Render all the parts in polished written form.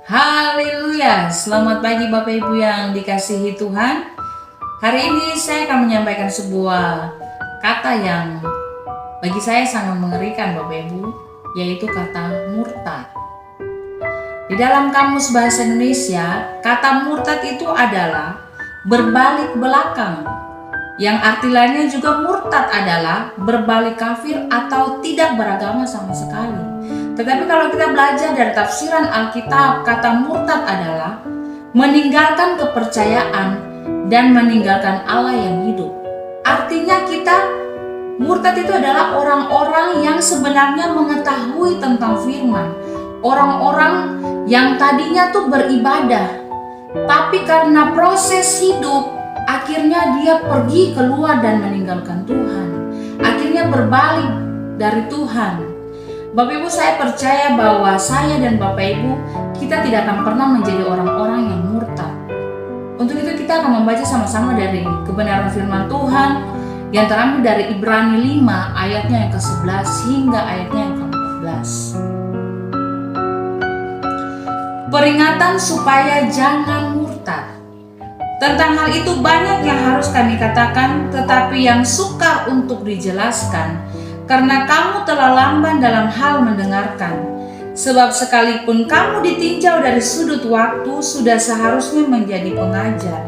Haleluya, selamat pagi Bapak Ibu yang dikasihi Tuhan. Hari ini saya akan menyampaikan sebuah kata yang bagi saya sangat mengerikan Bapak Ibu, yaitu kata murtad. Di dalam Kamus Bahasa Indonesia, kata murtad itu adalah berbalik belakang. Yang arti lainnya juga murtad adalah berbalik kafir atau tidak beragama sama sekali. Tetapi kalau kita belajar dari tafsiran Alkitab, kata murtad adalah meninggalkan kepercayaan dan meninggalkan Allah yang hidup. Artinya murtad itu adalah orang-orang yang sebenarnya mengetahui tentang firman. Orang-orang yang tadinya tuh beribadah, tapi karena proses hidup, akhirnya dia pergi keluar dan meninggalkan Tuhan. Akhirnya berbalik dari Tuhan. Bapak Ibu, saya percaya bahwa saya dan Bapak Ibu, kita tidak akan pernah menjadi orang-orang yang murtad. Untuk itu kita akan membaca sama-sama dari kebenaran firman Tuhan yang terambil dari Ibrani 5 ayatnya yang ke-11 hingga ayatnya yang ke-14. Peringatan supaya jangan murtad. Tentang hal itu banyak yang harus kami katakan, tetapi yang sukar untuk dijelaskan, karena kamu telah lamban dalam hal mendengarkan. Sebab sekalipun kamu ditinjau dari sudut waktu, sudah seharusnya menjadi pengajar.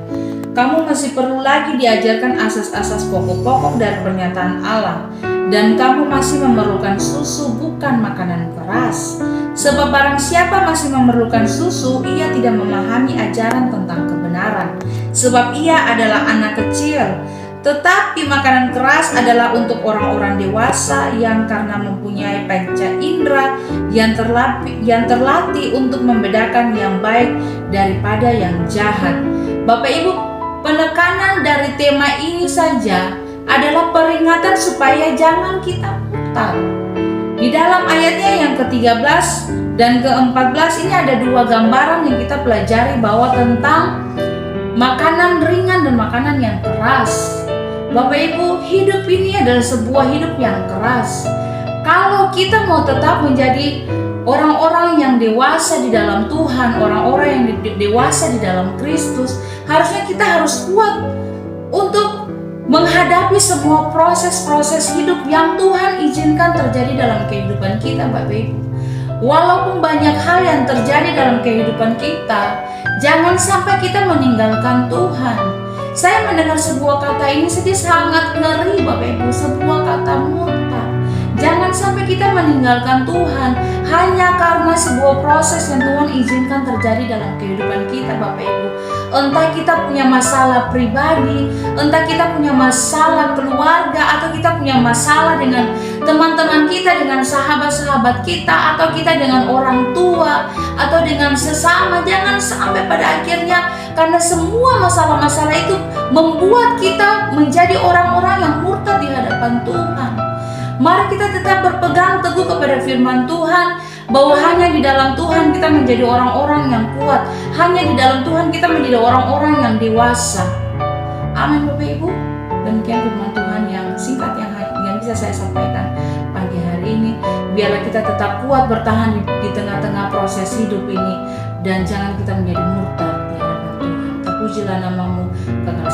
Kamu masih perlu lagi diajarkan asas-asas pokok-pokok dari pernyataan Allah, dan kamu masih memerlukan susu, bukan makanan keras. Sebab barang siapa masih memerlukan susu, ia tidak memahami ajaran tentang kebenaran, sebab ia adalah anak kecil. Tetapi makanan keras adalah untuk orang-orang dewasa yang karena mempunyai panca indera yang terlatih untuk membedakan yang baik daripada yang jahat. Bapak Ibu, penekanan dari tema ini saja adalah peringatan supaya jangan kita murtad. Di dalam ayatnya yang ke-13 dan ke-14 ini ada dua gambaran yang kita pelajari bahwa tentang makanan ringan dan makanan yang keras. Bapak Ibu, hidup ini adalah sebuah hidup yang keras. Kalau kita mau tetap menjadi orang-orang yang dewasa di dalam Tuhan, orang-orang yang dewasa di dalam Kristus, harusnya kita harus kuat untuk menghadapi semua proses-proses hidup yang Tuhan izinkan terjadi dalam kehidupan kita, Bapak Ibu. Walaupun banyak hal yang terjadi dalam kehidupan kita, jangan sampai kita meninggalkan Tuhan. Saya mendengar sebuah kata ini saja sangat ngeri, Bapak Ibu, sebuah kata murtad. Jangan sampai kita meninggalkan Tuhan hanya karena sebuah proses yang Tuhan izinkan terjadi dalam kehidupan kita, Bapak Ibu. Entah kita punya masalah pribadi, entah kita punya masalah keluarga, atau kita punya masalah dengan teman-teman kita, dengan sahabat-sahabat kita, atau kita dengan orang tua, atau dengan sesama. Jangan sampai pada akhirnya karena semua masalah-masalah itu membuat kita menjadi orang-orang yang murtad di hadapan Tuhan. Mari kita tetap berpegang teguh kepada firman Tuhan, bahwa hanya di dalam Tuhan kita menjadi orang-orang yang kuat. Hanya di dalam Tuhan kita menjadi orang-orang yang dewasa. Amin, Bapak Ibu. Demikian firman Tuhan yang singkat yang bisa saya sampaikan pagi hari ini. Biarlah kita tetap kuat bertahan di tengah-tengah proses hidup ini, dan jangan kita menjadi murtad di hadapan Tuhan. Terpujilah namamu, kekal